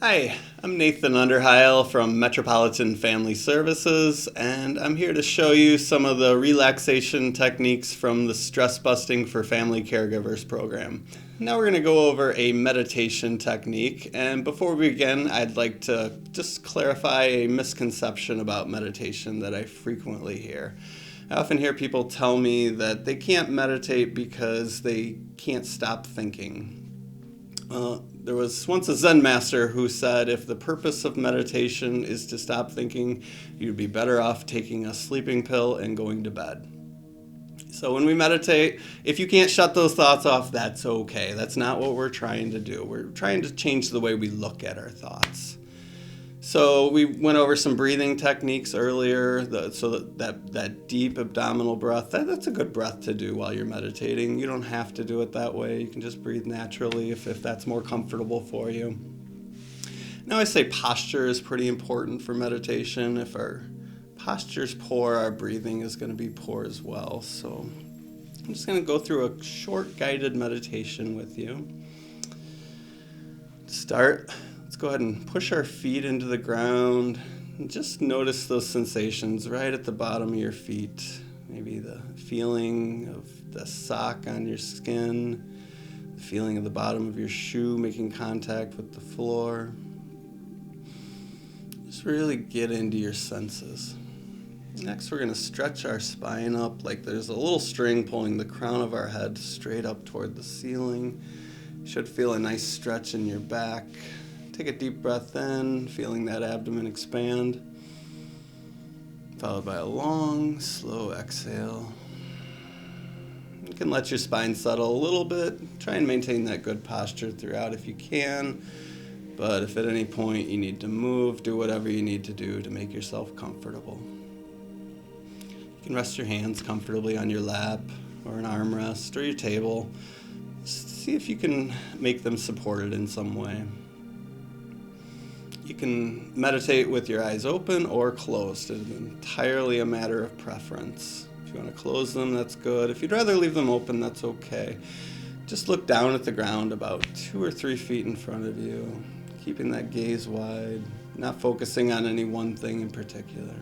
Hi, I'm Nathan Underhile from Metropolitan Family Services, and I'm here to show you some of the relaxation techniques from the Stress Busting for Family Caregivers program. Now we're going to go over a meditation technique, and before we begin, I'd like to just clarify a misconception about meditation that I frequently hear. I often hear people tell me that they can't meditate because they can't stop thinking. There was once a Zen master who said if the purpose of meditation is to stop thinking, you'd be better off taking a sleeping pill and going to bed. So when we meditate, if you can't shut those thoughts off, that's okay. That's not what we're trying to do. We're trying to change the way we look at our thoughts. So we went over some breathing techniques earlier, that deep abdominal breath, that's a good breath to do while you're meditating. You don't have to do it that way. You can just breathe naturally if that's more comfortable for you. Now I say posture is pretty important for meditation. If our posture's poor, our breathing is going to be poor as well. So I'm just going to go through a short guided meditation with you. To start, let's go ahead and push our feet into the ground and just notice those sensations right at the bottom of your feet. Maybe the feeling of the sock on your skin, the feeling of the bottom of your shoe making contact with the floor. Just really get into your senses. Next, we're going to stretch our spine up like there's a little string pulling the crown of our head straight up toward the ceiling. You should feel a nice stretch in your back. Take a deep breath in, feeling that abdomen expand, followed by a long, slow exhale. You can let your spine settle a little bit. Try and maintain that good posture throughout if you can, but if at any point you need to move, do whatever you need to do to make yourself comfortable. You can rest your hands comfortably on your lap or an armrest or your table. See if you can make them supported in some way. You can meditate with your eyes open or closed. It's entirely a matter of preference. If you want to close them, that's good. If you'd rather leave them open, that's okay. Just look down at the ground about 2 or 3 feet in front of you, keeping that gaze wide, not focusing on any one thing in particular.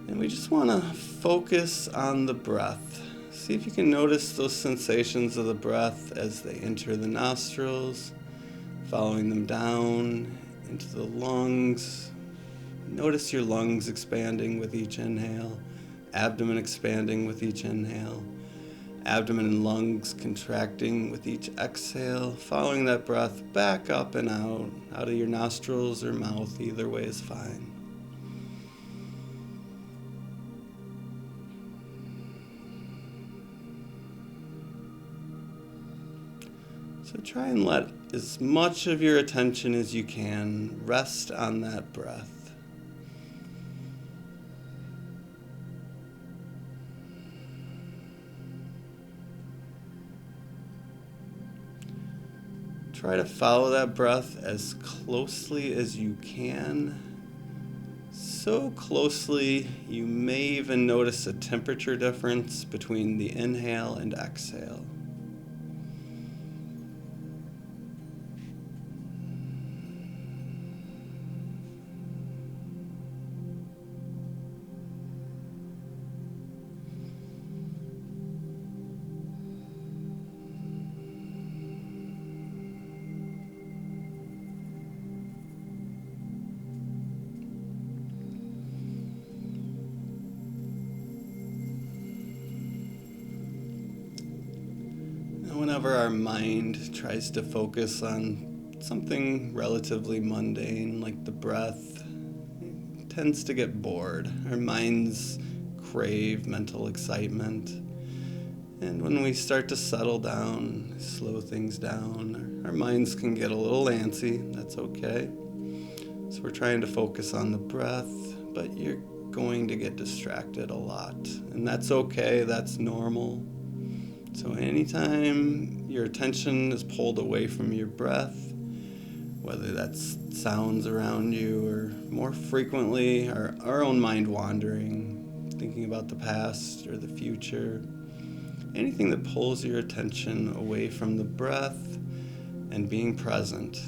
And we just want to focus on the breath. See if you can notice those sensations of the breath as they enter the nostrils, following them down into the lungs. Notice your lungs expanding with each inhale, abdomen expanding with each inhale, abdomen and lungs contracting with each exhale, following that breath back up and out of your nostrils or mouth. Either way is fine. So try and let as much of your attention as you can rest on that breath. Try to follow that breath as closely as you can. So closely you may even notice a temperature difference between the inhale and exhale. Whenever our mind tries to focus on something relatively mundane like the breath, it tends to get bored. Our minds crave mental excitement. And when we start to settle down, slow things down, our minds can get a little antsy. That's okay. So we're trying to focus on the breath, but you're going to get distracted a lot. And that's okay. That's normal. So anytime your attention is pulled away from your breath, whether that's sounds around you or more frequently our own mind wandering, thinking about the past or the future. Anything that pulls your attention away from the breath and being present.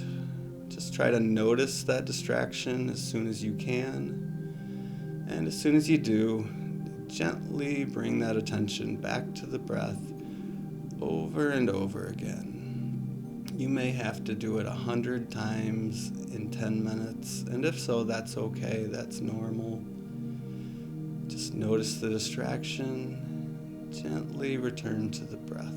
Just try to notice that distraction as soon as you can. And as soon as you do, gently bring that attention back to the breath over and over again. You may have to do it 100 times in 10 minutes, and if so, that's okay, that's normal. Just notice the distraction. Gently return to the breath.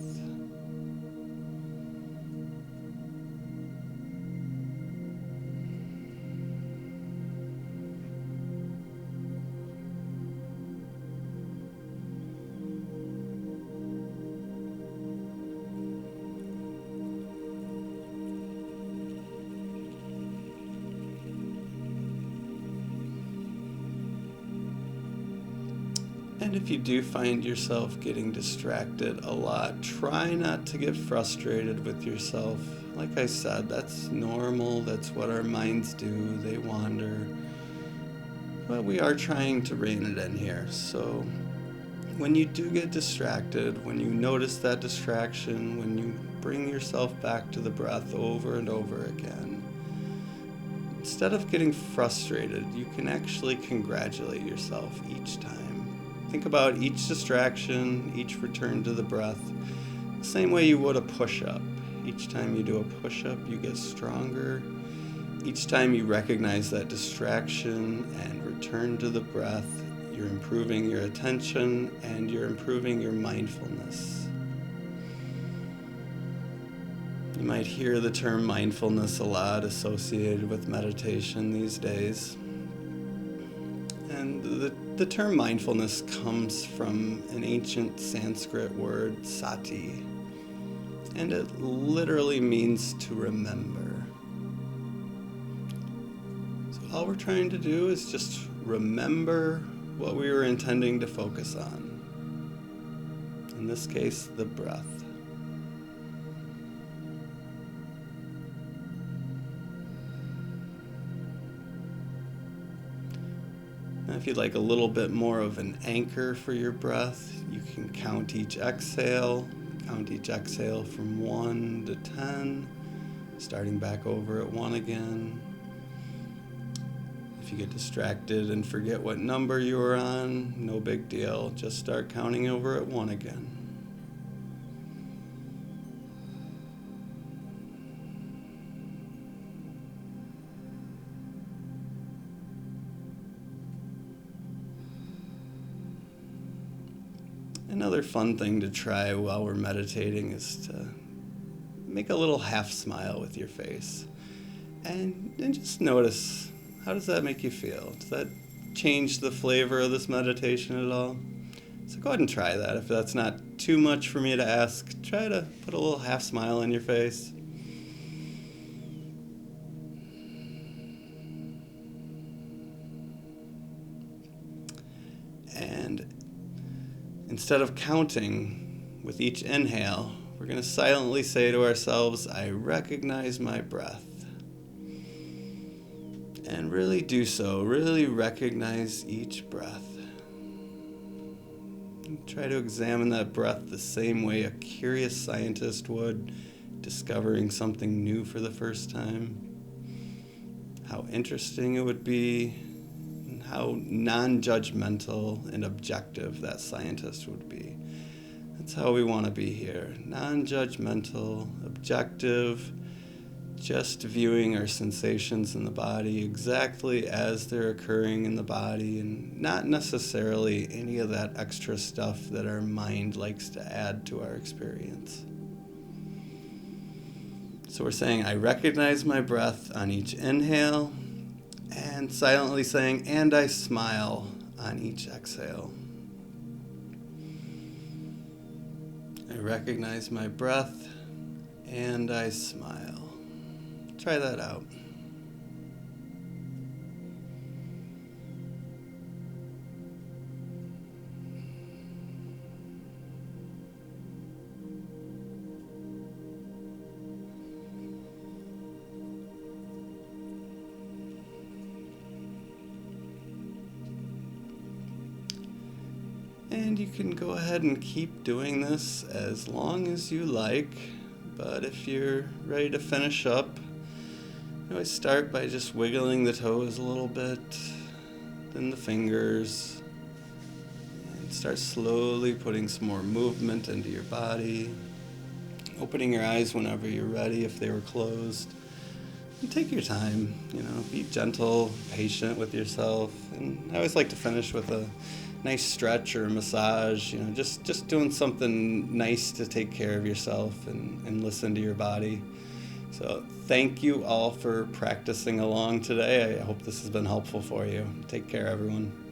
And if you do find yourself getting distracted a lot, try not to get frustrated with yourself. Like I said, that's normal. That's what our minds do. They wander. But we are trying to rein it in here. So when you do get distracted, when you notice that distraction, when you bring yourself back to the breath over and over again, instead of getting frustrated, you can actually congratulate yourself each time. Think about each distraction, each return to the breath, the same way you would a push-up. Each time you do a push-up, you get stronger. Each time you recognize that distraction and return to the breath, you're improving your attention and you're improving your mindfulness. You might hear the term mindfulness a lot associated with meditation these days. And the term mindfulness comes from an ancient Sanskrit word, sati, and it literally means to remember. So all we're trying to do is just remember what we were intending to focus on. In this case, the breath. Now, if you'd like a little bit more of an anchor for your breath, you can count each exhale. Count each exhale from 1 to 10, starting back over at 1 again. If you get distracted and forget what number you were on, no big deal. Just start counting over at 1 again. Another fun thing to try while we're meditating is to make a little half smile with your face. And just notice, how does that make you feel? Does that change the flavor of this meditation at all? So go ahead and try that. If that's not too much for me to ask, try to put a little half smile on your face. And instead of counting with each inhale, we're going to silently say to ourselves, I recognize my breath. And really do so. Really recognize each breath. And try to examine that breath the same way a curious scientist would, discovering something new for the first time. How interesting it would be, and how non-judgmental and objective that scientist would be. That's how we want to be here. Non-judgmental, objective, just viewing our sensations in the body exactly as they're occurring in the body, and not necessarily any of that extra stuff that our mind likes to add to our experience. So we're saying, I recognize my breath on each inhale, and silently saying, and I smile on each exhale. I recognize my breath, and I smile. Try that out. And you can go ahead and keep doing this as long as you like, but if you're ready to finish up, you always start by just wiggling the toes a little bit, then the fingers, and start slowly putting some more movement into your body, opening your eyes whenever you're ready if they were closed. And take your time, be gentle, patient with yourself, and I always like to finish with a nice stretch or a massage, just doing something nice to take care of yourself and listen to your body. So thank you all for practicing along today. I hope this has been helpful for you. Take care, everyone.